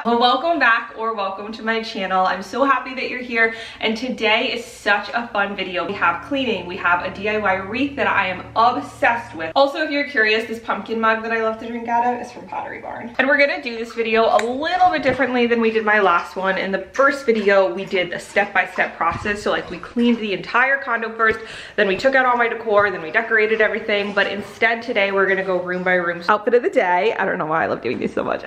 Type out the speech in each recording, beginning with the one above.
Well, welcome back or welcome to my channel. I'm so happy that you're here, and today is such a fun video. We have cleaning, we have a DIY wreath that I am obsessed with. Also, if you're curious, this pumpkin mug that I love to drink out of is from Pottery Barn. And we're gonna do this video a little bit differently than we did my last one. In the first video, we did a step-by-step process. So like we cleaned the entire condo first, then we took out all my decor, then we decorated everything. But instead today, we're gonna go room by room. Outfit of the day. I don't know why I love doing these so much.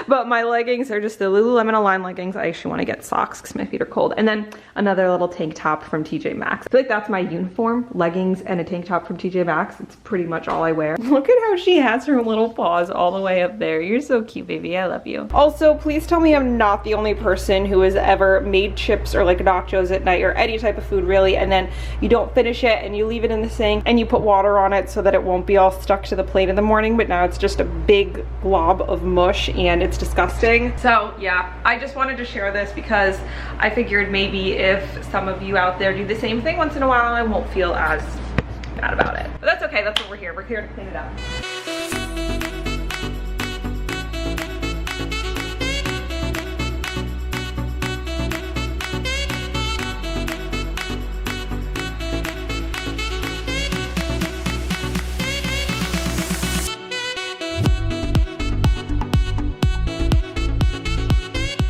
But my leggings are just the Lululemon Align leggings. I actually want to get socks because my feet are cold. And then another little tank top from TJ Maxx. I feel like that's my uniform, leggings and a tank top from TJ Maxx. It's pretty much all I wear. Look at how she has her little paws all the way up there. You're so cute, baby. I love you. Also, please tell me I'm not the only person who has ever made chips or like nachos at night or any type of food really, and then you don't finish it and you leave it in the sink and you put water on it so that it won't be all stuck to the plate in the morning, but now it's just a big glob of mush and it's disgusting. So yeah, I just wanted to share this because I figured maybe if some of you out there do the same thing once in a while, I won't feel as bad about it. But that's okay, that's what we're here. We're here to clean it up.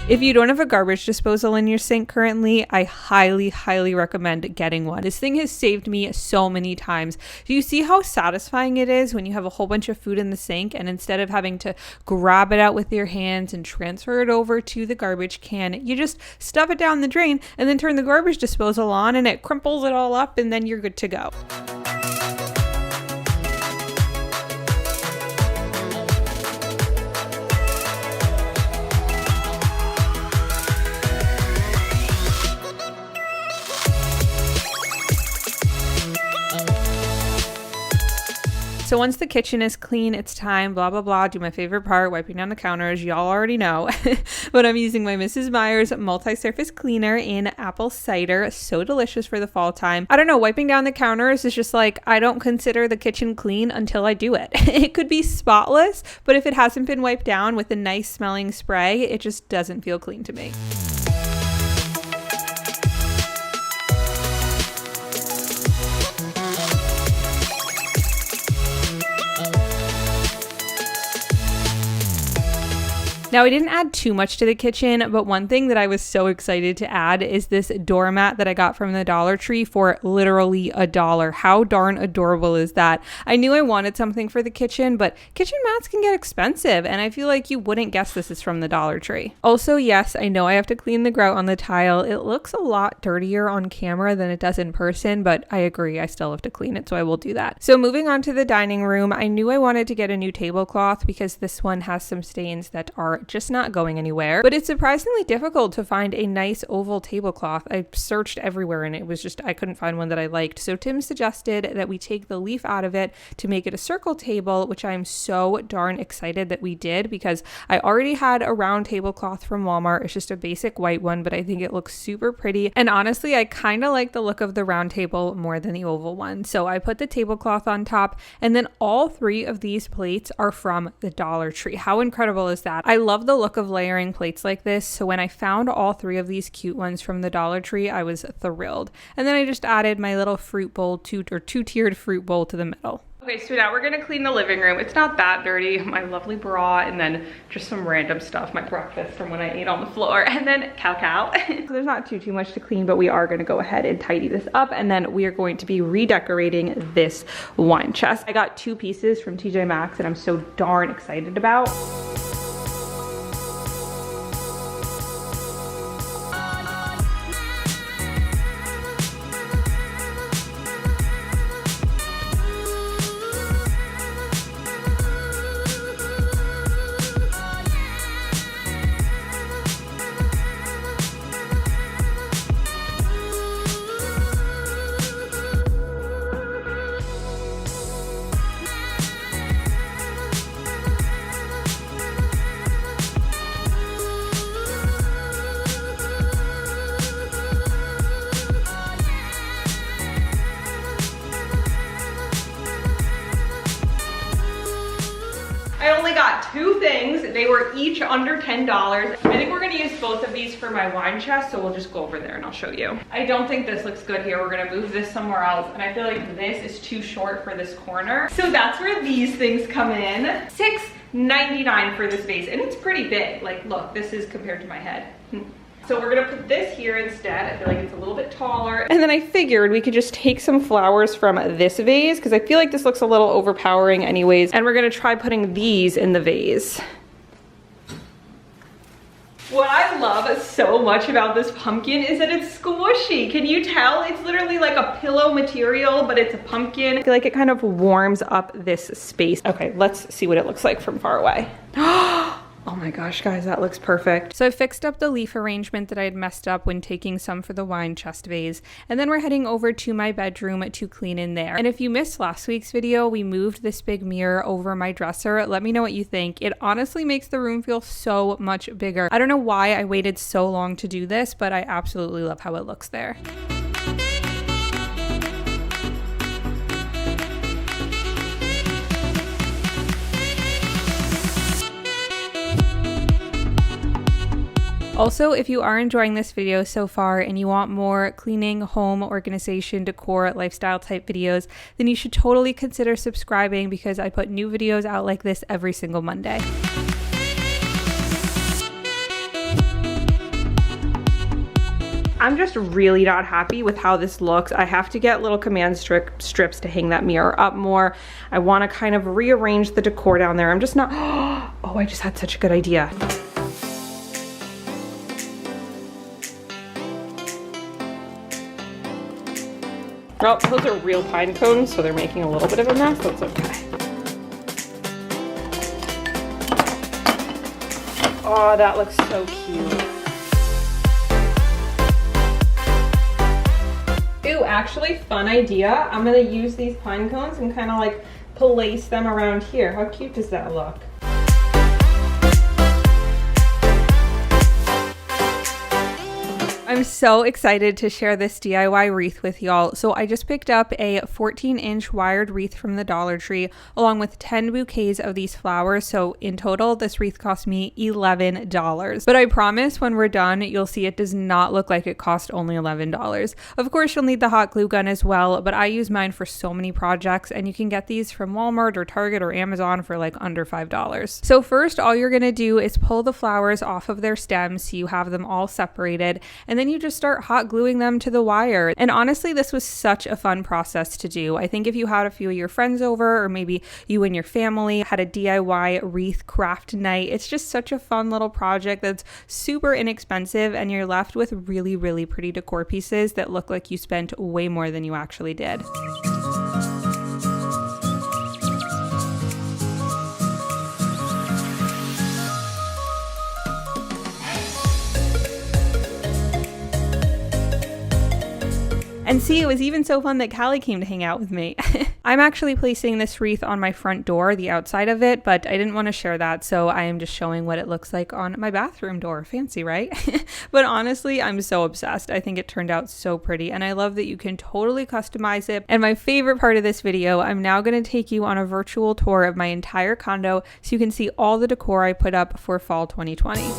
If you don't have a garbage disposal in your sink currently, I highly recommend getting one. This thing has saved me so many times. Do you see how satisfying it is when you have a whole bunch of food in the sink and instead of having to grab it out with your hands and transfer it over to the garbage can, you just stuff it down the drain and then turn the garbage disposal on and it crimples it all up and then you're good to go. So once the kitchen is clean, it's time, blah, blah, blah, do my favorite part, wiping down the counters. Y'all already know. But I'm using my Mrs. Meyer's multi-surface cleaner in apple cider. So delicious for the fall time. I don't know, wiping down the counters is just like, I don't consider the kitchen clean until I do it. It could be spotless, but if it hasn't been wiped down with a nice smelling spray, it just doesn't feel clean to me. Now, I didn't add too much to the kitchen, but one thing that I was so excited to add is this doormat that I got from the Dollar Tree for literally $1. How darn adorable is that? I knew I wanted something for the kitchen, but kitchen mats can get expensive, and I feel like you wouldn't guess this is from the Dollar Tree. Also, yes, I know I have to clean the grout on the tile. It looks a lot dirtier on camera than it does in person, but I agree, I still have to clean it, so I will do that. So moving on to the dining room, I knew I wanted to get a new tablecloth because this one has some stains that are just not going anywhere, but it's surprisingly difficult to find a nice oval tablecloth. I searched everywhere and it was just, I couldn't find one that I liked. So Tim suggested that we take the leaf out of it to make it a circle table, which I'm so darn excited that we did because I already had a round tablecloth from Walmart. It's just a basic white one, but I think it looks super pretty. And honestly, I kind of like the look of the round table more than the oval one. So I put the tablecloth on top, and then all three of these plates are from the Dollar Tree. How incredible is that? I love the look of layering plates like this, so when I found all three of these cute ones from the Dollar Tree, I was thrilled. And then I just added my little fruit bowl, two-tiered fruit bowl to the middle. Okay, so now we're gonna clean the living room. It's not that dirty. My lovely bra, and then just some random stuff, my breakfast from when I ate on the floor, and then cow. So there's not too much to clean, but we are gonna go ahead and tidy this up, and then we are going to be redecorating this wine chest. I got 2 pieces from TJ Maxx, and I'm so darn excited about. They were each under $10. I think we're gonna use both of these for my wine chest, so we'll just go over there and I'll show you. I don't think this looks good here. We're gonna move this somewhere else, and I feel like this is too short for this corner. So that's where these things come in. $6.99 for this vase, and it's pretty big. Like, look, this is compared to my head. So we're gonna put this here instead. I feel like it's a little bit taller. And then I figured we could just take some flowers from this vase, because I feel like this looks a little overpowering anyways. And we're gonna try putting these in the vase. What I love so much about this pumpkin is that it's squishy. Can you tell? It's literally like a pillow material, but it's a pumpkin. I feel like it kind of warms up this space. Okay, let's see what it looks like from far away. Oh my gosh, guys, that looks perfect. So I fixed up the leaf arrangement that I had messed up when taking some for the wine chest vase. And then we're heading over to my bedroom to clean in there. And if you missed last week's video, we moved this big mirror over my dresser. Let me know what you think. It honestly makes the room feel so much bigger. I don't know why I waited so long to do this, but I absolutely love how it looks there. Also, if you are enjoying this video so far and you want more cleaning, home, organization, decor, lifestyle type videos, then you should totally consider subscribing, because I put new videos out like this every single Monday. I'm just really not happy with how this looks. I have to get little command strips to hang that mirror up more. I want to kind of rearrange the decor down there. I'm just not, oh, I just had such a good idea. Well, those are real pine cones, so they're making a little bit of a mess. That's okay. Oh, that looks so cute. Ooh, actually, fun idea. I'm gonna use these pine cones and kind of like place them around here. How cute does that look? I'm so excited to share this DIY wreath with y'all. So I just picked up a 14-inch wired wreath from the Dollar Tree along with 10 bouquets of these flowers. So in total, this wreath cost me $11. But I promise when we're done, you'll see it does not look like it cost only $11. Of course, you'll need the hot glue gun as well, but I use mine for so many projects, and you can get these from Walmart or Target or Amazon for like under $5. So first, all you're gonna do is pull the flowers off of their stems so you have them all separated, and then you just start hot gluing them to the wire. And honestly, this was such a fun process to do. I think if you had a few of your friends over, or maybe you and your family had a DIY wreath craft night, it's just such a fun little project that's super inexpensive, and you're left with really, really pretty decor pieces that look like you spent way more than you actually did. And see, it was even so fun that Callie came to hang out with me. I'm actually placing this wreath on my front door, the outside of it, but I didn't want to share that, so I am just showing what it looks like on my bathroom door. Fancy, right? But honestly, I'm so obsessed. I think it turned out so pretty, and I love that you can totally customize it. And my favorite part of this video, I'm now going to take you on a virtual tour of my entire condo so you can see all the decor I put up for fall 2020.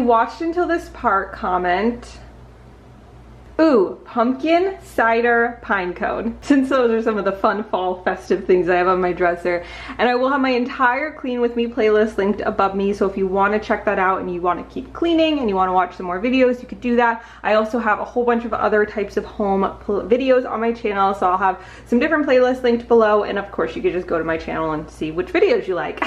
watched until this part, comment, ooh, pumpkin cider pine cone, since those are some of the fun fall festive things I have on my dresser. And I will have my entire Clean With Me playlist linked above me, so if you want to check that out and you want to keep cleaning and you want to watch some more videos, you could do that. I also have a whole bunch of other types of home videos on my channel, so I'll have some different playlists linked below, and of course you could just go to my channel and see which videos you like.